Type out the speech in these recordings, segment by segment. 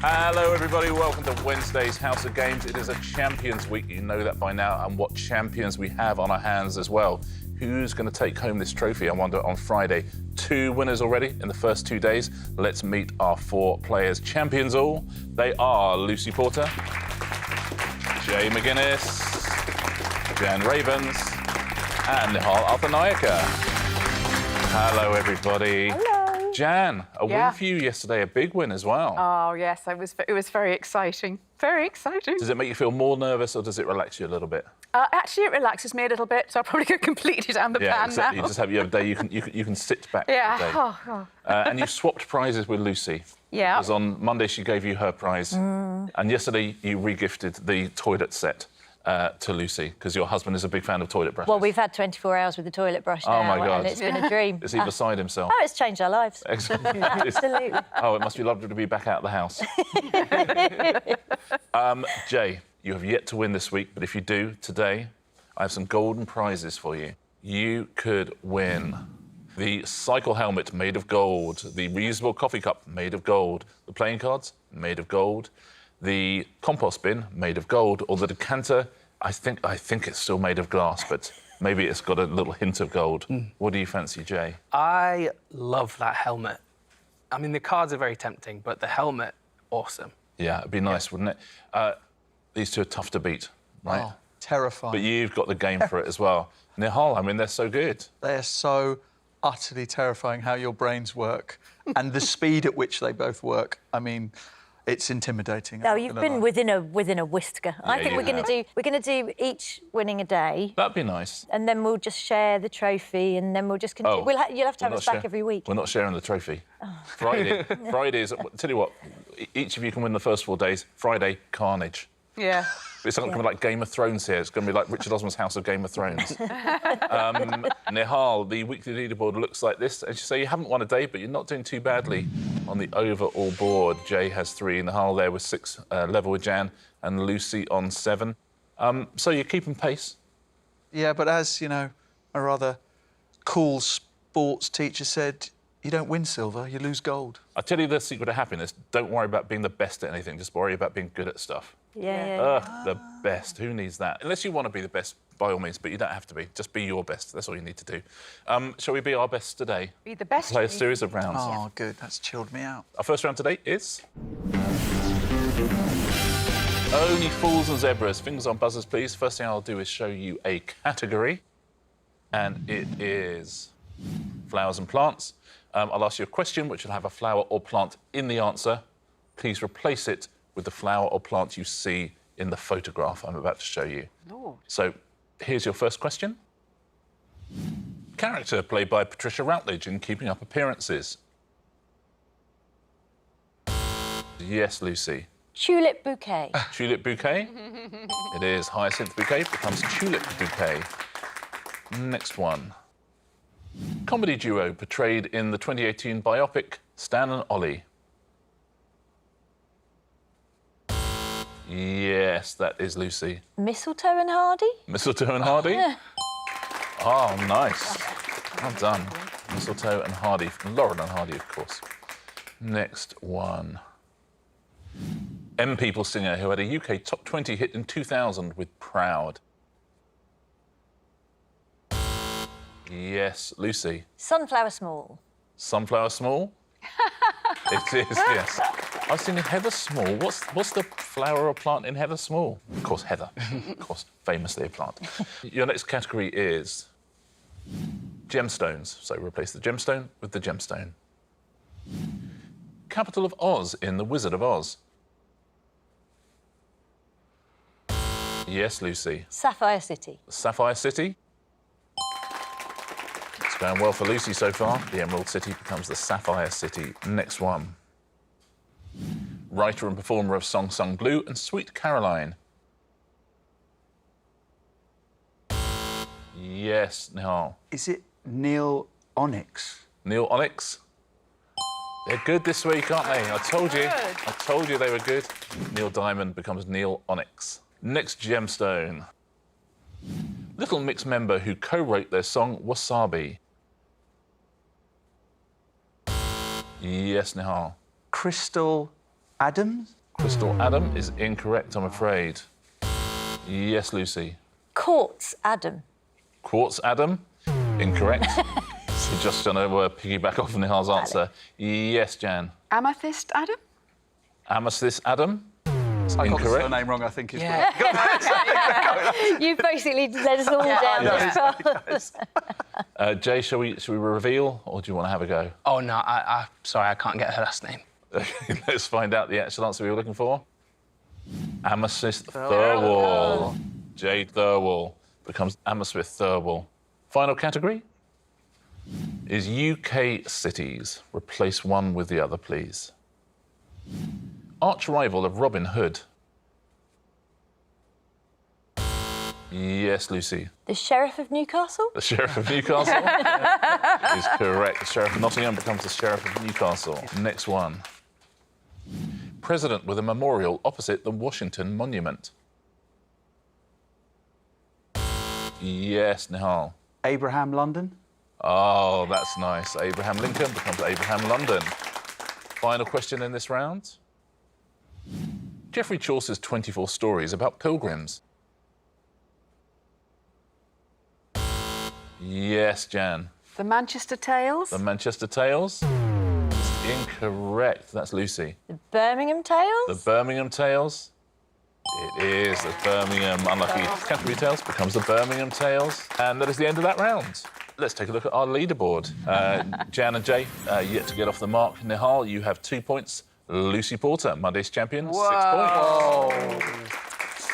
Hello, everybody. Welcome to Wednesday's House of Games. It is a Champions Week. You know that by now, and what champions we have on our hands as well. Who's going to take home this trophy, I wonder, on Friday? 2 winners already in the first 2 days. Let's meet our 4 players. Champions all. They are Lucy Porter, Jay McGuiness, Jan Ravens, and Nihal Arthanayake. Hello, everybody. Hello. Jan, a win for you yesterday, a big win as well. Oh, yes, it was very exciting. Very exciting. Does it make you feel more nervous or does it relax you a little bit? Actually, it relaxes me a little bit, so I'll probably go completely down the pan exactly. now. You just have your day, you can sit back Yeah. for the day. Oh. And you swapped prizes with Lucy. Yeah. Because on Monday she gave you her prize. And yesterday you re-gifted the toilet set to Lucy, because your husband is a big fan of toilet brushes. Well, we've had 24 hours with the toilet brush now, Oh, my God. and it's been a dream. Is he beside himself? Oh, it's changed our lives. Excellent. Absolutely. Oh, it must be lovely to be back out of the house. Jay, you have yet to win this week, but if you do, today, I have some golden prizes for you. You could win the cycle helmet made of gold, the reusable coffee cup made of gold, the playing cards made of gold, the compost bin made of gold, or the decanter, I think it's still made of glass, but maybe it's got a little hint of gold. What do you fancy, Jay? I love that helmet. I mean, the cards are very tempting, but the helmet, awesome. Yeah, it'd be nice, wouldn't it? These two are tough to beat, right? Oh, terrifying. But you've got the game for it as well. Nihal, I mean, they're so good. They're so utterly terrifying how your brains work and the speed at which they both work. I mean, it's intimidating. No, you've been within a whisker. I think you we're going to do each winning a day. That'd be nice. And then we'll just share the trophy, and then we'll just continue. Oh, You'll have to have us back every week. We're not sharing the trophy. Fridays, tell you what, each of you can win the first 4 days. Friday, carnage. Yeah. It's not going to be like Game of Thrones here. It's going to be like Richard Osman's House of Game of Thrones. Nihal, the weekly leaderboard looks like this. As you say, you haven't won a day, but you're not doing too badly on the overall board. Jay has 3, Nihal there with 6, level with Jan, and Lucy on 7. So you're keeping pace. Yeah, but as, you know, a rather cool sports teacher said, you don't win silver, you lose gold. I'll tell you the secret of happiness. Don't worry about being the best at anything. Just worry about being good at stuff. Yeah. The best. Who needs that? Unless you want to be the best, by all means, but you don't have to be. Just be your best. That's all you need to do. Shall we be our best today? Be the best. Play a series of rounds. Oh, good. That's chilled me out. Our first round today is... Only fools and zebras. Fingers on buzzers, please. First thing I'll do is show you a category. And it is flowers and plants. I'll ask you a question which will have a flower or plant in the answer. Please replace it with the flower or plant you see in the photograph I'm about to show you. Lord. So, here's your first question. Character played by Patricia Routledge in Keeping Up Appearances. Yes, Lucy. Tulip bouquet. Tulip bouquet? It is. Hyacinth bouquet becomes tulip bouquet. Next one. Comedy duo portrayed in the 2018 biopic Stan and Ollie. Yes, that is Lucy. Mistletoe and Hardy. Mistletoe and Hardy? Oh, nice. Well done. Mistletoe and Hardy. Lauren and Hardy, of course. Next one. M-People singer who had a UK top 20 hit in 2000 with Proud. Yes, Lucy. Sunflower Small. Sunflower Small? It is, yes. I was thinking Heather Small. What's the flower or plant in Heather Small? Of course, Heather. Of course, famously a plant. Your next category is gemstones. So replace the gemstone with the gemstone. Capital of Oz in The Wizard of Oz. Yes, Lucy. Sapphire City. Sapphire City. It's going well for Lucy so far. The Emerald City becomes the Sapphire City. Next one. Writer and performer of Song Sung Blue and Sweet Caroline. Yes, Nihal. Is it Neil Onyx? Neil Onyx. They're good this week, aren't they? I told you. I told you they were good. Neil Diamond becomes Neil Onyx. Next gemstone. Little Mix member who co-wrote their song Wasabi. Yes, Nihal. Crystal Adam? Crystal Adam is incorrect, I'm afraid. Yes, Lucy. Quartz Adam. Quartz Adam, incorrect. We're just going to piggyback off Nihal's answer. Yes, Jan. Amethyst Adam? Amethyst Adam, I got the incorrect. surname wrong, I think. Is Yeah. You basically led us all down this path. Jay, shall we reveal, or do you want to have a go? Oh, no, sorry, I can't get her last name. Let's find out the actual answer we were looking for. Amethyst Thirlwall. Jade Thirlwall becomes Amethyst Thirlwall. Final category is UK cities. Replace one with the other, please. Arch rival of Robin Hood. Yes, Lucy. The Sheriff of Newcastle? The Sheriff of Newcastle is correct. The Sheriff of Nottingham becomes the Sheriff of Newcastle. Next one. President with a memorial opposite the Washington Monument. Yes, Nihal. Abraham London? Oh, that's nice. Abraham Lincoln becomes Abraham London. Final question in this round. Geoffrey Chaucer's 24 stories about pilgrims. Yes, Jan. The Manchester Tales? The Manchester Tales? Incorrect. That's Lucy. The Birmingham Tales? The Birmingham Tales? It is the Birmingham Unlucky Canterbury Tales becomes the Birmingham Tales. And that is the end of that round. Let's take a look at our leaderboard. Jan and Jay yet to get off the mark. Nihal, you have 2 points. Lucy Porter, Monday's champion, 6 points.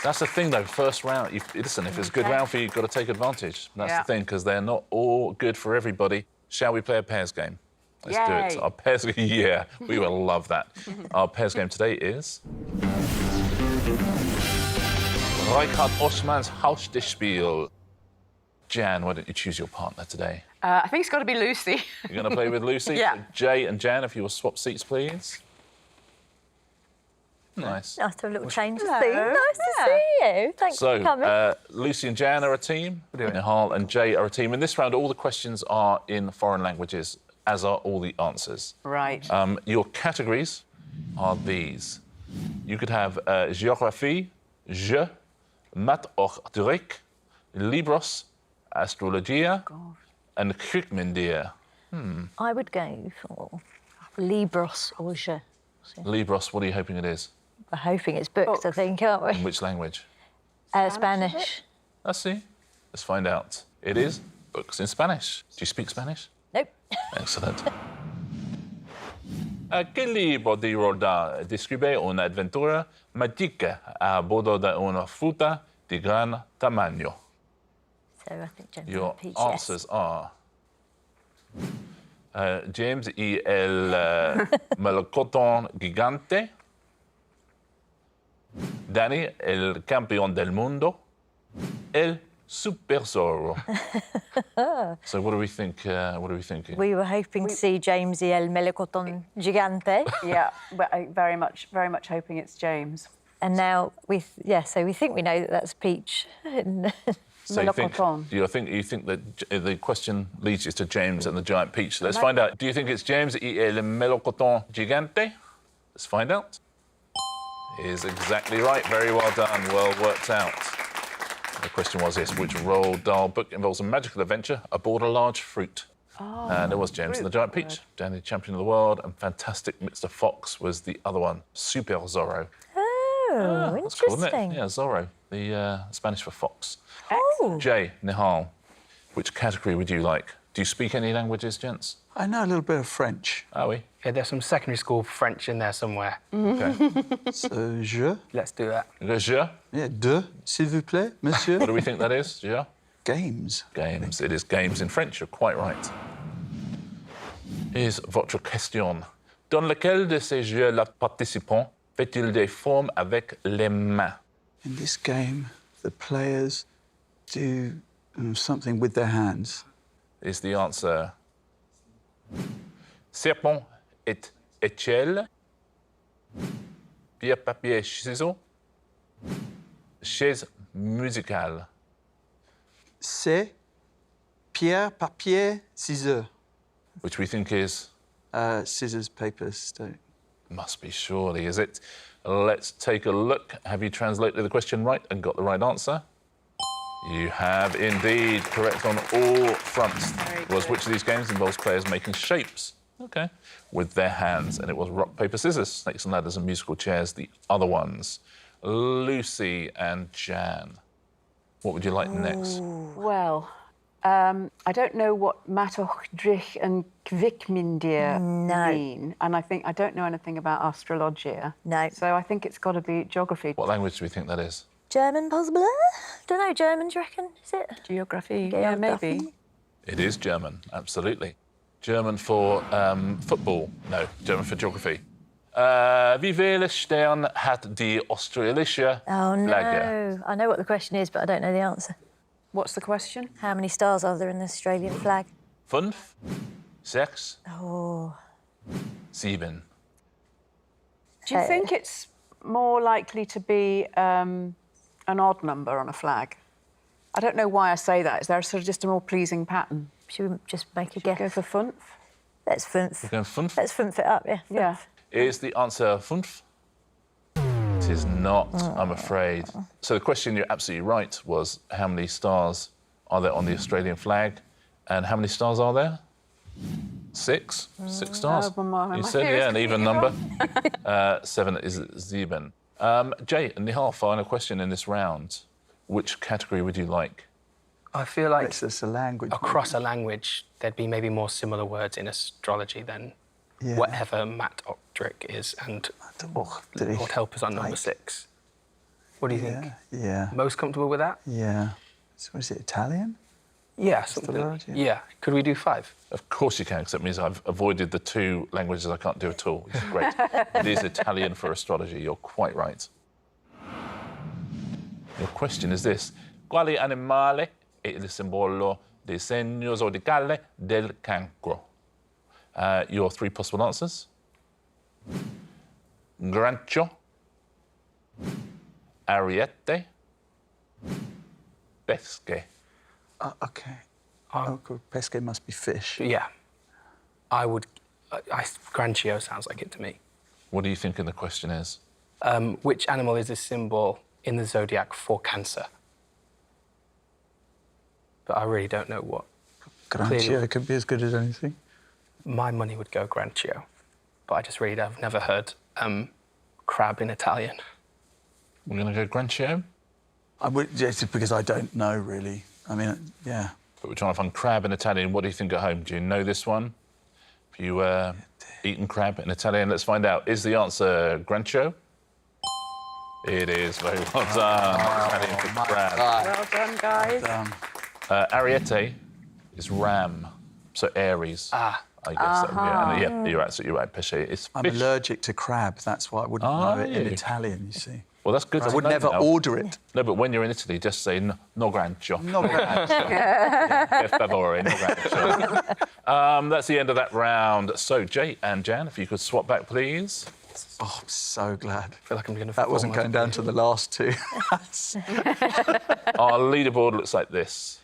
That's the thing, though. First round, listen, if it's a good round for you, you've got to take advantage. That's the thing, because they're not all good for everybody. Shall we play a pairs game? Let's do it. Our pairs game, yeah, we will love that. Our pairs game today is Richard Osman's Haus des Spiel. Jan, why don't you choose your partner today? I think it's got to be Lucy. You're going to play with Lucy? Yeah. Jay and Jan, if you will swap seats, please. Nice. Nice to have a little change of Hello. scene. Nice to see you. Thanks for coming. So, Lucy and Jan are a team. Nihal and Jay are a team. In this round, all the questions are in foreign languages, as are all the answers. Right. Your categories are these. You could have géographie, jeu, math ordurique, libros, astrologia, and Krikmindia. I would go for Libros or Je. Libros, what are you hoping it is? We're hoping it's books, I think, aren't we? In which language? Spanish. Let's see. Let's find out. It is books in Spanish. Do you speak Spanish? Nope. Excellent. ¿Qué libro de Roda describe una aventura mágica a bordo de una fruta de gran tamaño? So I think James Your Peach, answers are James y el melocotón gigante, Danny, el campeón del mundo, el super zorro. So what do we think? What are we thinking? We were hoping to see James y el Melocotón Gigante. Yeah, we're very much hoping it's James. And now so we think we know that that's Peach. So you think Melocotón. you think that the question leads you to James and the giant peach. Let's find out. Do you think it's James y el melocotón gigante? Let's find out. Is exactly right. Very well done. Well worked out. The question was this: which Roald Dahl book involves a magical adventure aboard a large fruit? And it was James and the Giant Peach, Danny, champion of the world, and Fantastic Mr. Fox was the other one, Super Zorro. Oh, That's cool, isn't interesting. it? Yeah, Zorro, the Spanish for fox. Oh. Jay, Nihal, which category would you like? Do you speak any languages, gents? I know a little bit of French. Are we? Yeah, there's some secondary school French in there somewhere. Okay. So, je. Let's do that. Le jeu. Yeah, de, s'il vous plaît, monsieur. What do we think that is? Jeu? Games. Games. It is games in French. You're quite right. Here's votre question. Dans lequel de ces jeux le participant fait-il des formes avec les mains? In this game, the players do something with their hands. Is the answer serpent et échelle, pierre, papier, ciseaux, chaise musicale? C'est pierre, papier, ciseaux. Which we think is Scissors, paper, stone. Must be surely, is it? Let's take a look. Have you translated the question right and got the right answer? You have indeed. Correct on all fronts. Was which of these games involves players making shapes? OK. With their hands. And it was rock, paper, scissors, snakes and ladders and musical chairs, the other ones. Lucy and Jan. What would you like next? Well, I don't know what Matochdrich and Kvikmindir mean. And I don't know anything about astrologia. No. So I think it's got to be geography. What language do we think that is? German, possibly? Don't know, German, do you reckon? Is it? Geography, yeah, maybe. It is German, absolutely. German for football. No, German for geography. Wie viele Sterne hat die australische Flagge? No. I know what the question is, but I don't know the answer. What's the question? How many stars are there in the Australian flag? 5, 6, Oh. 7. Do you think it's more likely to be an odd number on a flag? I don't know why I say that. Is there sort of just a more pleasing pattern? Should we just make a guess? Go for funf? Let's funf. We're going 5. Let's funf it up, yeah. Yeah. Is the answer 5? It is not, I'm afraid. So the question, you're absolutely right, was how many stars are there on the Australian flag? And how many stars are there? 6? 6 stars. You said, yeah, an even number. 7 is 7. Jay and Nihal, final question in this round. Which category would you like? I feel like It's just a language. across a language, there'd be maybe more similar words in astrology than whatever Matt Octrick is, and Lord help us on number 6. What do you think? Yeah. Most comfortable with that? Yeah. So what is it, Italian? Yeah, something. Astrology? Yeah. Could we do 5? Of course you can, because that means I've avoided the 2 languages I can't do at all, which is great. It is Italian for astrology, you're quite right. Your question is this. Quale animale è il simbolo del segno zodiacale del cancro? Your 3 possible answers. Granchio, ariete, pesche. OK. Good. Pesce must be fish. Yeah. I would. Granchio sounds like it to me. What do you think the question is? Which animal is a symbol in the zodiac for Cancer? But I really don't know what. Granchio could be as good as anything. My money would go Granchio, but I've never heard crab in Italian. We're going to go Granchio? I would, just because I don't know, really. I mean, yeah. But we're trying to find crab in Italian. What do you think at home? Do you know this one? Have you eaten crab in Italian? Let's find out. Is the answer Granchio? It is. Very well done. Italian for crab. Well done, guys. Ariete is ram, so Aries. I guess that would be it. And, yeah, you're absolutely right. Pesce is fish. I'm allergic to crab. That's why I wouldn't know it in Italian, you see. Well, that's good. I would never order it. No, but when you're in Italy, just say no granchio. No Granchio. Per favore, no granchio. That's the end of that round. So, Jay and Jan, if you could swap back, please. Oh, I'm so glad. I feel like I'm going to. That wasn't going down to the last 2. Our leaderboard looks like this.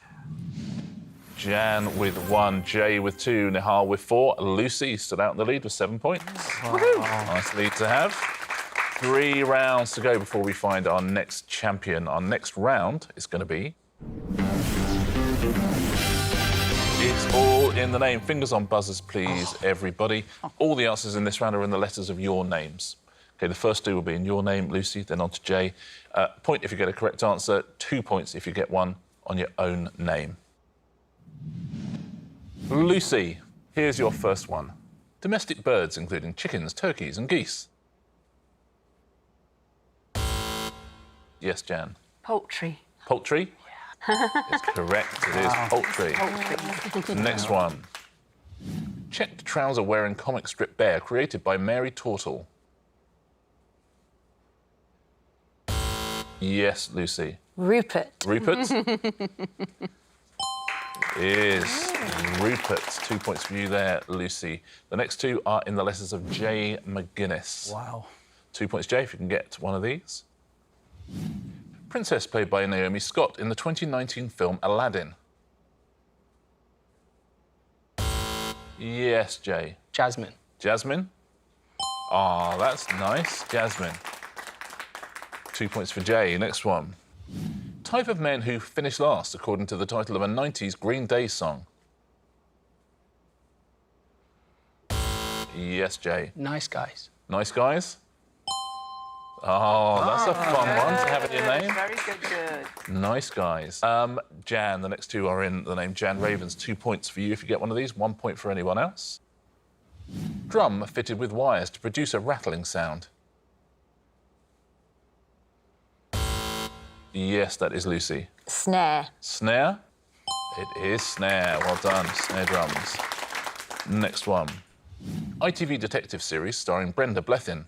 Jan with 1, Jay with 2, Nihal with 4. Lucy stood out in the lead with 7 points. Nice lead to have. 3 rounds to go before we find our next champion. Our next round is going to be... It's all in the name. Fingers on buzzers, please, everybody. All the answers in this round are in the letters of your names. OK, the first 2 will be in your name, Lucy, then on to Jay. Point if you get a correct answer, 2 points if you get one on your own name. Lucy, here's your first one. Domestic birds, including chickens, turkeys and geese. Yes, Jan. Poultry. Poultry? Yeah. It's correct. It is poultry. Next one. Checked trouser-wearing comic strip bear created by Mary Tortle. Yes, Lucy. Rupert. Rupert? Is Rupert. 2 points for you there, Lucy. The next 2 are in the letters of J. McGuiness. Wow. 2 points, Jay, if you can get one of these. Princess played by Naomi Scott in the 2019 film Aladdin. Yes, Jay. Jasmine. Jasmine? Ah, that's nice. Jasmine. 2 points for Jay. Next one. Type of men who finish last, according to the title of a 90s Green Day song. Yes, Jay. Nice guys. Nice guys? Oh, that's a fun one to have in your name. Very good. Nice guys. Jan, the next two are in the name Jan Ravens. 2 points for you if you get one of these, 1 point for anyone else. Drum fitted with wires to produce a rattling sound. Yes, that is Lucy. Snare. Snare? It is snare. Well done, snare drums. Next one. ITV detective series starring Brenda Blethyn.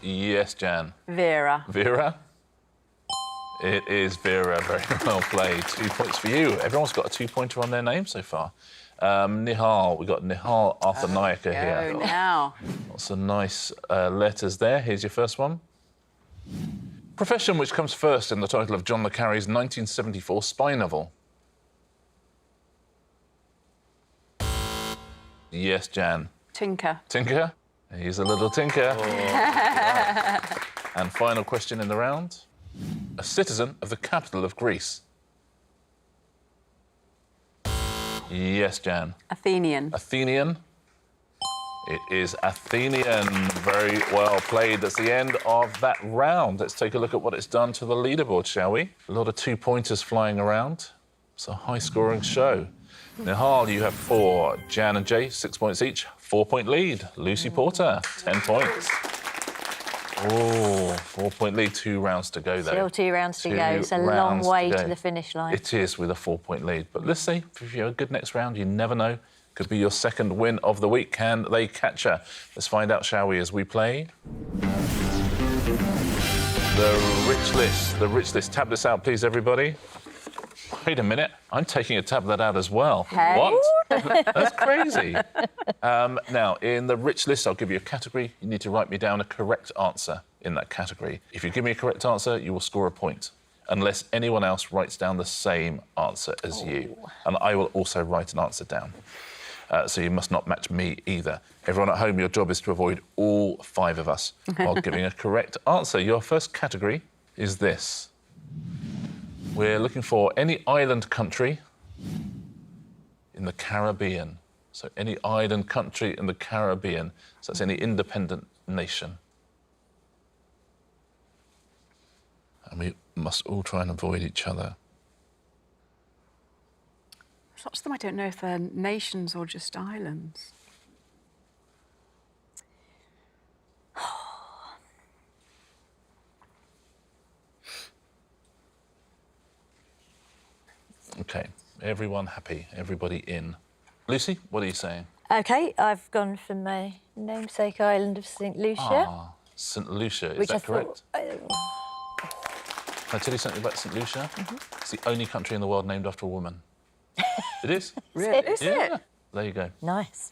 Yes, Jan. Vera. Vera? It is Vera. Very well played. 2 points for you. Everyone's got a 2-pointer on their name so far. Nihal, we've got Nihal Arthanayake here. Oh, now. Lots of nice letters there. Here's your first one. Profession which comes first in the title of John le Carré's 1974 spy novel. Yes, Jan. Tinker. Tinker? He's a little tinker. And final question in the round. A citizen of the capital of Greece. Yes, Jan. Athenian. Athenian. It is Athenian. Very well played. That's the end of that round. Let's take a look at what it's done to the leaderboard, shall we? A lot of 2-pointers flying around. It's a high-scoring show. Nihal, you have 4. Jan and Jay, 6 points each. 4-point lead. Lucy Porter, 10 points. Oh, 4-point lead. 2 rounds to go, though. Still 2 rounds to go. It's a 2 long rounds way go. to the finish line. It is, with a 4-point lead. But let's see, if you have a good next round, you never know. Could be your second win of the week. Can they catch her? Let's find out, shall we, as we play the Rich List. The Rich List. Tab this out, please, everybody. Wait a minute. I'm taking a tablet out as well. Hey. What? That's crazy. Now, in the Rich List, I'll give you a category. You need to write me down a correct answer in that category. If you give me a correct answer, you will score a point, unless anyone else writes down the same answer as you. And I will also write an answer down. So you must not match me either. Everyone at home, your job is to avoid all 5 of us while giving a correct answer. Your first category is this. We're looking for any island country in the Caribbean. So any island country in the Caribbean. So that's any independent nation. And we must all try and avoid each other. Lots of them I don't know if they're nations or just islands. OK, everyone happy, everybody in. Lucy, what are you saying? OK, I've gone for my namesake island of St Lucia. Ah, St Lucia, is which that I correct? Thought, Can I tell you something about St Lucia? It's the only country in the world named after a woman. It is? Really? Is Yeah. it? There you go. Nice.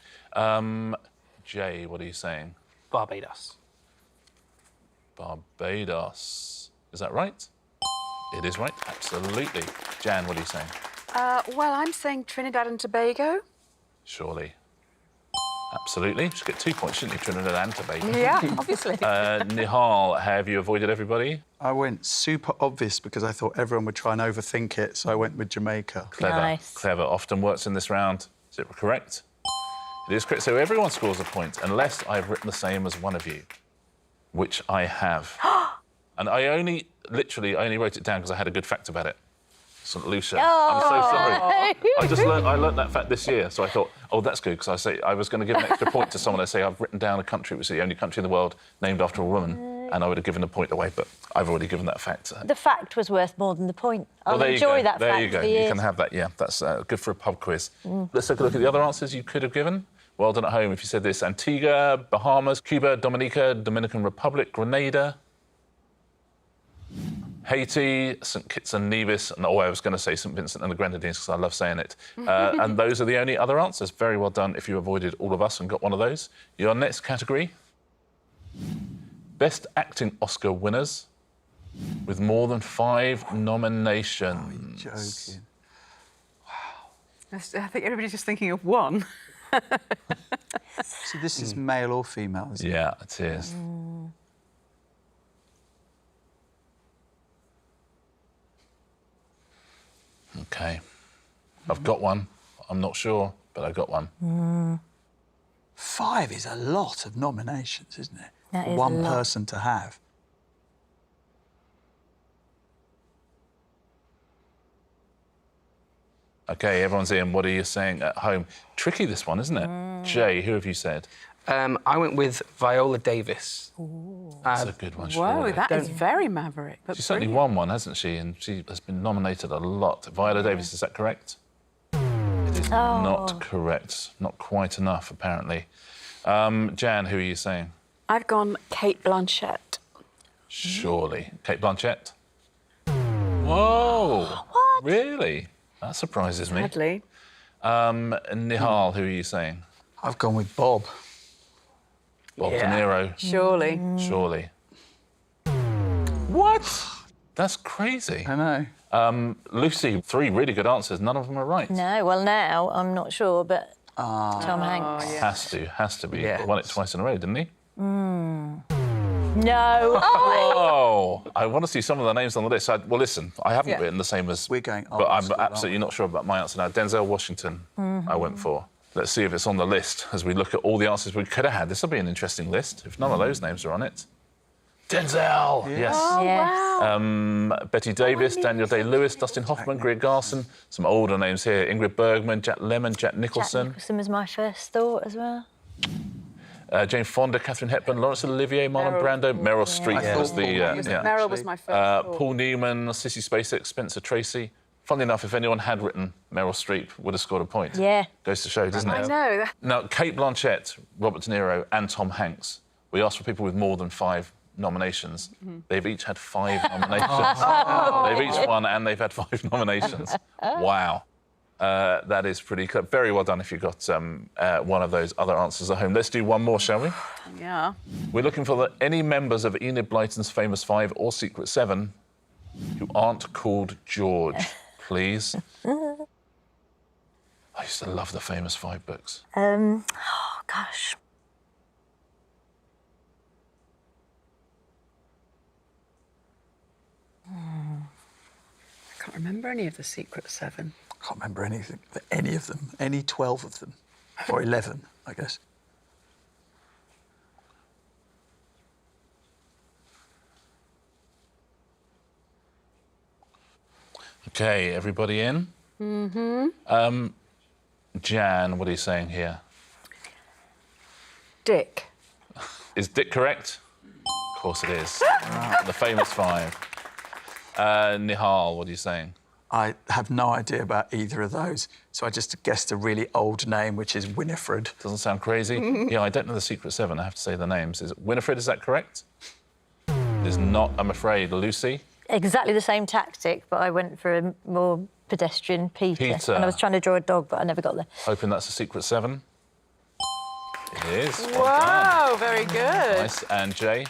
Jay, what are you saying? Barbados. Barbados. Is that right? It is right, absolutely. Jan, what are you saying? Well, I'm saying Trinidad and Tobago. Surely. Absolutely. You should get 2 points, shouldn't you, Trinidad and Tobago? Yeah, obviously. Nihal, have you avoided everybody? I went super obvious because I thought everyone would try and overthink it, so I went with Jamaica. Clever. Nice. Clever. Often works in this round. Is it correct? It is correct. So everyone scores a point, unless I've written the same as one of you, which I have. And I only wrote it down because I had a good fact about it. St Lucia. I'm so sorry. I learnt that fact this year, so I thought, oh, that's good, because I was going to give an extra point to someone. I say I've written down a country which is the only country in the world named after a woman, and I would have given a point away, but I've already given that fact. The fact was worth more than the point. I'll Well, enjoy that there fact you go. for You years. can have that, yeah. That's good for a pub quiz. Let's take a look at the other answers you could have given. Well done at home if you said this. Antigua, Bahamas, Cuba, Dominica, Dominican Republic, Grenada, Haiti, St Kitts and Nevis, and I was going to say St Vincent and the Grenadines because I love saying it. And those are the only other answers. Very well done if you avoided all of us and got one of those. Your next category, Best Acting Oscar winners with more than 5 nominations. Joking. I think everybody's just thinking of one. So this is male or female, is it? Yeah, it is. Okay. I've got one. I'm not sure, but I got one. 5 is a lot of nominations, isn't it? That For is a one lot. person to have. Okay, everyone's in. What are you saying at home? Tricky, this one, isn't it? Jay, who have you said? I went with Viola Davis. That's a good one, Whoa, surely. that is very maverick. But She's certainly brilliant. won one, hasn't she? And she has been nominated a lot. Viola Davis, is that correct? It is not correct. Not quite enough, apparently. Jan, who are you saying? I've gone Kate Blanchett. Surely. Kate Blanchett? Whoa! What? Really? That surprises me. Sadly. Nihal, who are you saying? I've gone with Bob. Bob De Yeah. Niro. Surely. Surely. What? That's crazy. I know. Lucy, 3 really good answers. None of them are right. No, well, now I'm not sure, but Tom Hanks. Has to be. Yeah. Won it twice in a row, didn't he? No. Oh, I want to see some of the names on the list. Well, listen, I haven't Yeah. written the same as... We're going But old I'm school, aren't absolutely we? not sure about my answer now. Denzel Washington, I went for. Let's see if it's on the list as we look at all the answers we could have had. This will be an interesting list if none of those names are on it. Denzel, yes. Yes. Betty Davis, Daniel Day-Lewis, Dustin Hoffman, Greer Garson. Some older names here. Ingrid Bergman, Jack Lemmon, Jack Jack Nicholson. Nicholson was my first thought as well. Jane Fonda, Catherine Hepburn, Laurence Olivier, Marlon Brando, Meryl Streep I was thought the... Meryl was my first thought. Paul Newman, Sissy Spacek, Spencer Tracy. Funnily enough, if anyone had written Meryl Streep, would have scored a point. Yeah. Goes to show, doesn't it? I know. Now, Kate Blanchett, Robert De Niro and Tom Hanks, we asked for people with more than 5 nominations. They've each had 5 nominations. They've each won and they've had 5 nominations. Wow. That is pretty clever. Very well done if you got one of those other answers at home. Let's do one more, shall we? Yeah. We're looking for any members of Enid Blyton's Famous 5 or Secret 7 who aren't called George, please. I used to love the Famous 5 books. Oh, gosh. I can't remember any of the Secret 7. I can't remember anything, any of them, any 12 of them, or 11, I guess. OK, everybody in? Mm-hmm. Jan, what are you saying here? Dick. Is Dick correct? Of course it is. The Famous 5. Nihal, what are you saying? I have no idea about either of those, so I just guessed a really old name, which is Winifred. Doesn't sound crazy. Yeah, I don't know the Secret 7. I have to say the names. Is it Winifred, is that correct? It is not, I'm afraid. Lucy? Exactly the same tactic, but I went for a more pedestrian Peter. Peter. And I was trying to draw a dog, but I never got there. Hoping that's a Secret 7. It is. Well done. Wow, very good. Nice. And Jay?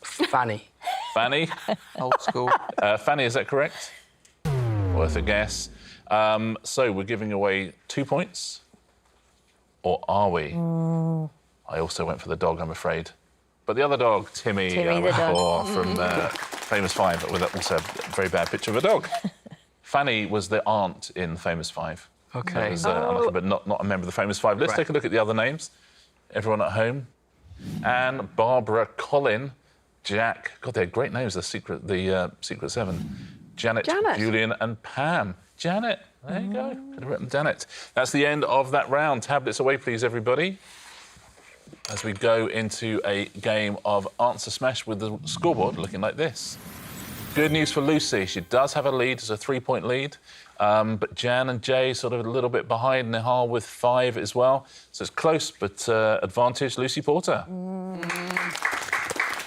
Fanny. Fanny? Old school. Fanny, is that correct? Worth a guess. So we're giving away 2 points? Or are we? I also went for the dog, I'm afraid. But the other dog, Timmy, Timmy I the went dog. for from Famous 5, but with also a very bad picture of a dog. Fanny was the aunt in Famous 5. OK. That was unlucky, but not a member of the Famous 5. Let's Right. take a look at the other names. Everyone at home. Anne, Barbara, Colin, Jack. God, they're great names, the Secret 7. Janet, Julian and Pam. Janet, there you go. Could have written Janet. That's the end of that round. Tablets away, please, everybody. As we go into a game of Answer Smash with the scoreboard looking like this. Good news for Lucy. She does have a lead. It's a 3-point lead. But Jan and Jay sort of a little bit behind. Nihal with 5 as well. So it's close, but advantage Lucy Porter.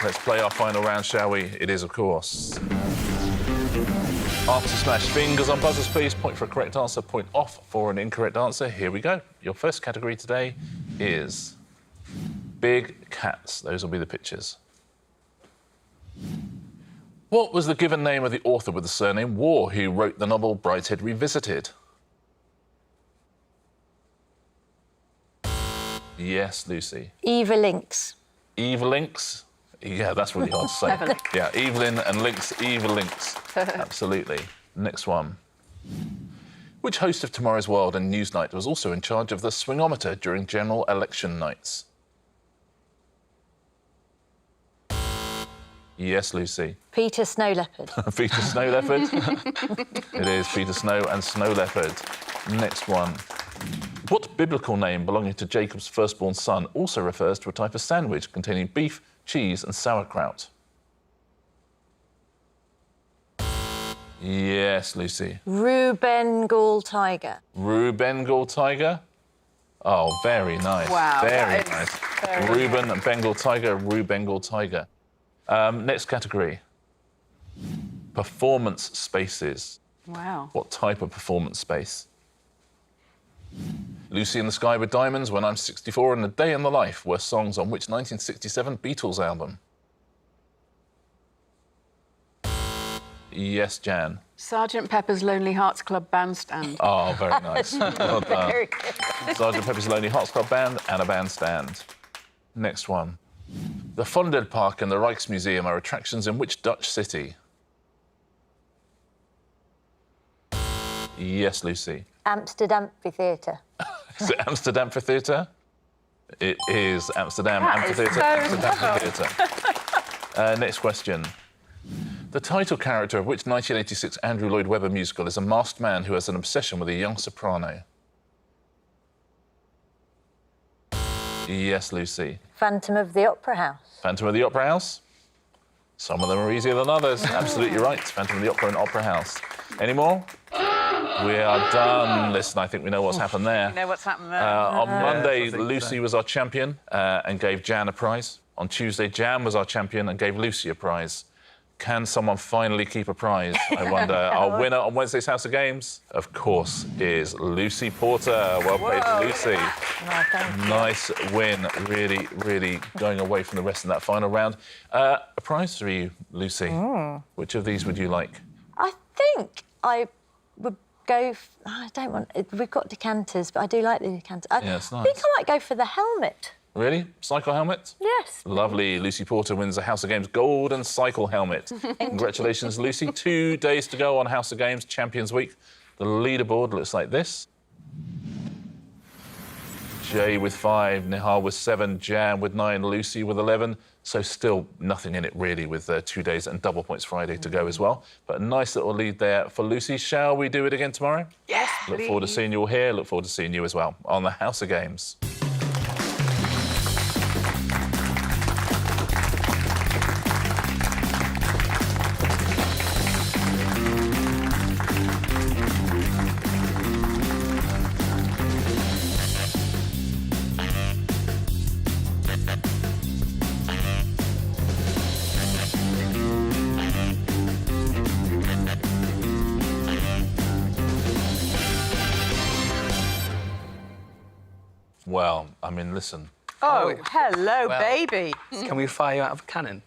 Let's play our final round, shall we? It is, of course. Answer Smash. Fingers on buzzers, please. Point for a correct answer, point off for an incorrect answer. Here we go. Your first category today is big cats. Those will be the pictures. What was the given name of the author with the surname War who wrote the novel Brideshead Revisited? Yes, Lucy. Eva Lynx. Eva Lynx. Yeah, that's really hard to say. Yeah, Evelyn and Lynx, Eva Lynx. Absolutely. Next one. Which host of Tomorrow's World and Newsnight was also in charge of the swingometer during general election nights? Yes, Lucy. Peter Snow Leopard. Peter Snow Leopard. It is Peter Snow and Snow Leopard. Next one. What biblical name belonging to Jacob's firstborn son also refers to a type of sandwich containing beef, cheese and sauerkraut? Yes, Lucy. Rue-Bengal tiger. Rue-Bengal tiger? Oh, very nice. Wow, Very that is nice. very Reuben Bengal tiger, Rue-Bengal tiger. Next category. Performance spaces. Wow. What type of performance space? Lucy in the Sky with Diamonds, When I'm 64 and A Day in the Life were songs on which 1967 Beatles album? Yes, Jan. Sergeant Pepper's Lonely Hearts Club Bandstand. Oh, very nice. Well done. Very good. Sergeant Pepper's Lonely Hearts Club Band and a bandstand. Next one. The Fondue Park and the Rijksmuseum are attractions in which Dutch city? Yes, Lucy. Amsterdam Amphitheatre. Is it Amsterdam Amphitheatre? It is Amsterdam That is Amphitheatre. so Amsterdam Amphitheatre. Next question. The title character of which 1986 Andrew Lloyd Webber musical is a masked man who has an obsession with a young soprano? Yes, Lucy. Phantom of the Opera House. Phantom of the Opera House? Some of them are easier than others. Absolutely right. Phantom of the Opera and Opera House. Any more? We are done. Listen, I think we know what's happened there. You know what's happened there? On Monday, I think Lucy so. was our champion and gave Jan a prize. On Tuesday, Jan was our champion and gave Lucy a prize. Can someone finally keep a prize? I wonder. Our winner on Wednesday's House of Games, of course, is Lucy Porter. Well played, Lucy. No, thank you. Nice win. Really, really going away from the rest in that final round. A prize for you, Lucy. Which of these would you like? I think I would go... I don't want... We've got decanters, but I do like the decanters. Yeah, it's I think nice. I might go for the helmet. Really? Cycle helmet? Yes. Lovely. Lucy Porter wins the House of Games golden cycle helmet. Congratulations, Lucy. 2 days to go on House of Games Champions Week. The leaderboard looks like this. Jay with 5, Nihal with 7, Jan with 9, Lucy with 11. So still nothing in it, really, with 2 days and double points Friday to go as well. But a nice little lead there for Lucy. Shall we do it again tomorrow? Yes, Look forward to seeing you all here. Look forward to seeing you as well on the House of Games. Well, I mean, listen. Oh, hello, Well. baby. Can we fire you out of a cannon?